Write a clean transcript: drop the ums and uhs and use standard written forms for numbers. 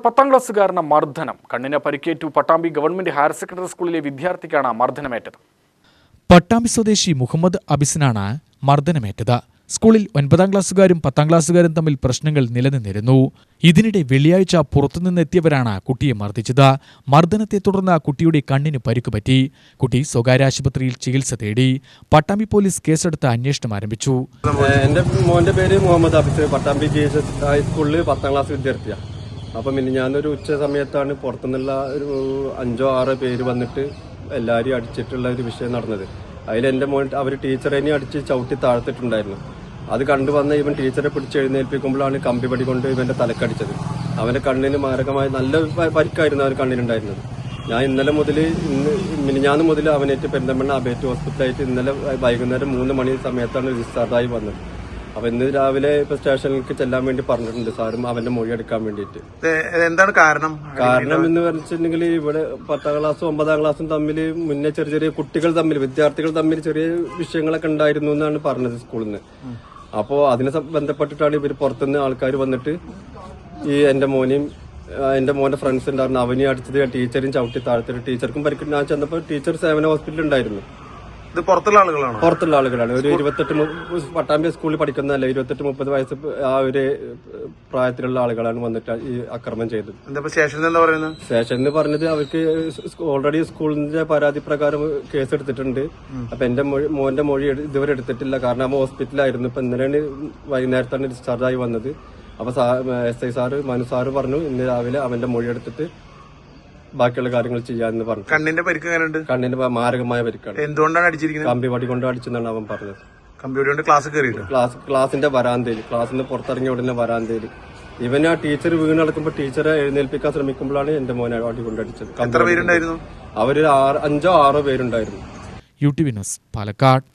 10ാം ക്ലാസ്സുകാരന് മർദ്ദനം. കണ്ണിന് പരിക്കേറ്റു. പട്ടാമ്പി ഗവൺമെന്റ് ഹയർ സെക്കൻഡറി സ്കൂളിലെ വിദ്യാർത്ഥിക്കാണ് മർദ്ദനമേറ്റത്. പട്ടാമ്പി സ്വദേശി മുഹമ്മദ് അബിസിനാണ് മർദ്ദനമേറ്റത്. സ്കൂളിൽ 9ാം ക്ലാസ്സുകാരും 10ാം ക്ലാസ്സുകാരും തമ്മിൽ പ്രശ്നങ്ങൾ നിലനിന്നിരുന്നു. ഇതിനിടെ വെള്ളിയാഴ്ച പുറത്തുനിന്നെത്തിയവരാണ് കുട്ടിയെ മർദ്ദിച്ചത്. മർദ്ദനത്തെ തുടർന്ന് കുട്ടിയുടെ കണ്ണിന് പരിക്കുപറ്റി. കുട്ടി സ്വകാര്യ ആശുപത്രിയിൽ ചികിത്സ തേടി. പട്ടാമ്പി പോലീസ് കേസെടുത്ത് അന്വേഷണം ആരംഭിച്ചു. എന്റെ മോന്റെ പേര് മുഹമ്മദ് അബിസ്. പട്ടാമ്പി ഹൈസ്കൂളിൽ 10ാം ക്ലാസ് വിദ്യാർത്ഥിയാണ്. അപ്പം ഞാനൊരു ഉച്ച സമയത്താണ് പുറത്തുനിന്നുള്ള ഒരു 5-6 പേര് വന്നിട്ട് എല്ലാവരും അടിച്ചിട്ടുള്ള ഒരു വിഷയം നടന്നത്. അതിൽ എൻ്റെ മോൻ അവർ ടീച്ചറിനെ അടിച്ച് ചവിട്ടി താഴ്ത്തിട്ടുണ്ടായിരുന്നു. അത് കണ്ടുവന്ന ഇവൻ ടീച്ചറെ പിടിച്ച് എഴുന്നേൽപ്പിക്കുമ്പോഴാണ് കമ്പിപടി കൊണ്ട് ഇവന്റെ തലക്കടിച്ചത്. അവന്റെ കണ്ണിന് മാരകമായ നല്ല പരിക്കായിരുന്നു അവൻ കണ്ണിനുണ്ടായിരുന്നത്. ഞാൻ ഇന്നലെ മുതൽ മിനിഞ്ഞാന്ന് മുതൽ അവനേറ്റ് പെരിന്തൽമണ്ണ അബേറ്റ് ഹോസ്പിറ്റലായിട്ട് ഇന്നലെ വൈകുന്നേരം 3 മണി സമയത്താണ് ഡിസ്ചാർജായി വന്നത്. അപ്പൊ ഇന്ന് രാവിലെ ഇപ്പൊ സ്റ്റേഷനിലേക്ക് ചെല്ലാൻ വേണ്ടി പറഞ്ഞിട്ടുണ്ട് സാറും അവന്റെ മൊഴി എടുക്കാൻ വേണ്ടിയിട്ട്. എന്താണ് കാരണം എന്ന് പറഞ്ഞിട്ടുണ്ടെങ്കിൽ ഇവിടെ 10ാം ക്ലാസ്സും 9ാം ക്ലാസ്സും തമ്മിൽ മുന്നേ ചെറിയ കുട്ടികൾ തമ്മിൽ വിദ്യാർത്ഥികൾ തമ്മിൽ ചെറിയ വിഷയങ്ങളൊക്കെ ഉണ്ടായിരുന്നു എന്നാണ് പറഞ്ഞത് സ്കൂളിൽ നിന്ന്. അപ്പോ അതിനെ ബന്ധപ്പെട്ടിട്ടാണ് ഇവർ പുറത്തുനിന്ന് ആൾക്കാർ വന്നിട്ട് ഈ എന്റെ മോന്റെ ഫ്രണ്ട്സ് ഉണ്ടായിരുന്നു. അവനെ അടിച്ചത് ടീച്ചറും ചവിട്ടി താഴ്ത്തിട്ട് ടീച്ചർക്കും പരിക്കും. ഞാൻ ചെന്നപ്പോൾ ടീച്ചർ സേവന ഹോസ്പിറ്റലിൽ ഉണ്ടായിരുന്നു. ഇത് പുറത്തുള്ള ആളുകളാണ്. ഒരു 28 പട്ടാമ്പി സ്കൂളിൽ പഠിക്കുന്നതല്ല, 28-30 വയസ്സ് ആ ഒരു പ്രായത്തിലുള്ള ആളുകളാണ് വന്നിട്ട് ഈ ആക്രമണം ചെയ്തത്. സ്റ്റേഷനിൽ പറഞ്ഞത് അവർക്ക് ഓൾറെഡി സ്കൂളിന്റെ പരാതി പ്രകാരം കേസ് എടുത്തിട്ടുണ്ട്. അപ്പൊ എന്റെ മോന്റെ മൊഴി ഇതുവരെ എടുത്തിട്ടില്ല. കാരണം അവൻ ഹോസ്പിറ്റലായിരുന്നു. ഇപ്പൊ ഇന്നലെയാണ് വൈകുന്നേരത്താണ് ഡിസ്ചാർജായി വന്നത്. അപ്പൊ SI സാറ് മനു സാറ് പറഞ്ഞു ഇന്ന് രാവിലെ അവന്റെ മൊഴി എടുത്തിട്ട് ബാക്കിയുള്ള കാര്യങ്ങൾ ചെയ്യാന്ന് പറഞ്ഞു. കണ്ണിന്റെ പരിക്ക് എങ്ങനെയുണ്ട്? കണ്ണിന്റെ മാരകമായ പരിക്കാണ്. എന്തുകൊണ്ടാണ് അടിച്ചിരിക്കുന്നത്? കമ്പിവടി കൊണ്ട് അടിച്ചെന്നാണ് അവൻ പറഞ്ഞത്. കമ്പിവടി കൊണ്ട് ക്ലാസ് കയറിയിട്ട് ക്ലാസിന്റെ വരാന്തയിൽ, ക്ലാസ്സിൽ നിന്ന് പുറത്തിറങ്ങിയ ഉടനെ വരാന്തയിൽ ഇവൻ ആ ടീച്ചർ വീണ് നടക്കുമ്പോൾ ടീച്ചറെ എഴുന്നേൽപ്പിക്കാൻ ശ്രമിക്കുമ്പോഴാണ് എന്റെ മോനെ അടി കൊണ്ടടിച്ചത്. എത്ര പേരുണ്ടായിരുന്നു? അവര് 5-6 പേരുണ്ടായിരുന്നു. UTV news, Palakkad.